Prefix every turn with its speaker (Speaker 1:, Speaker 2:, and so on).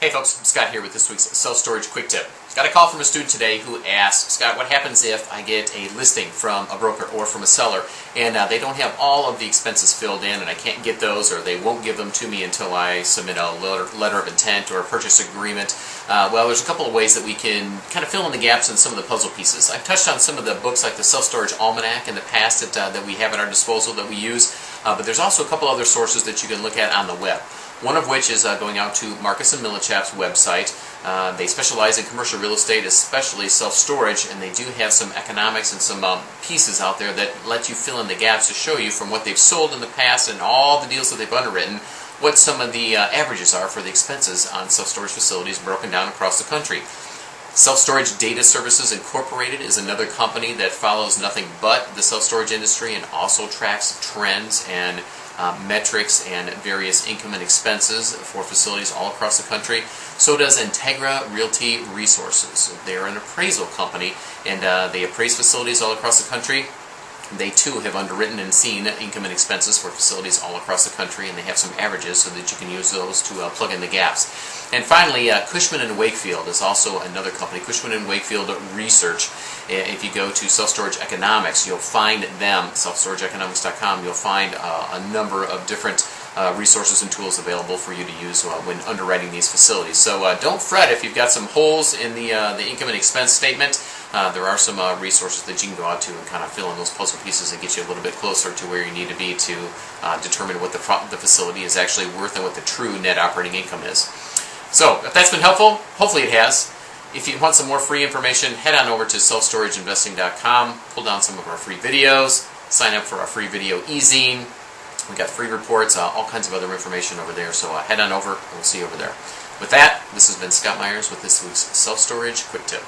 Speaker 1: Hey folks, Scott here with this week's self-storage quick tip. Got a call from a student today who asked, Scott, what happens if I get a listing from a broker or from a seller and they don't have all of the expenses filled in and I can't get those, or they won't give them to me until I submit a letter of intent or a purchase agreement? Well, there's a couple of ways that we can kind of fill in the gaps in some of the puzzle pieces. I've touched on some of the books like the Self-Storage Almanac in the past that we have at our disposal that we use, but there's also a couple other sources that you can look at on the web. One of which is going out to Marcus and Millichap's website. They specialize in commercial real estate, especially self-storage, and they do have some economics and some pieces out there that let you fill in the gaps to show you from what they've sold in the past and all the deals that they've underwritten, what some of the averages are for the expenses on self-storage facilities broken down across the country. Self-Storage Data Services Incorporated is another company that follows nothing but the self-storage industry and also tracks trends and metrics and various income and expenses for facilities all across the country. So does Integra Realty Resources. They're an appraisal company and they appraise facilities all across the country. They too have underwritten and seen income and expenses for facilities all across the country, and they have some averages so that you can use those to plug in the gaps. And finally, Cushman & Wakefield is also another company, Cushman & Wakefield Research. If you go to Self-Storage Economics, you'll find them, selfstorageeconomics.com, you'll find a number of different resources and tools available for you to use when underwriting these facilities. So don't fret if you've got some holes in the income and expense statement. There are some resources that you can go out to and kind of fill in those puzzle pieces and get you a little bit closer to where you need to be to determine what the facility is actually worth and what the true net operating income is. So, if that's been helpful, hopefully it has. If you want some more free information, head on over to selfstorageinvesting.com, pull down some of our free videos, sign up for our free video e-zine. We've got free reports, all kinds of other information over there, so head on over and we'll see you over there. With that, this has been Scott Meyers with this week's Self-Storage Quick Tip.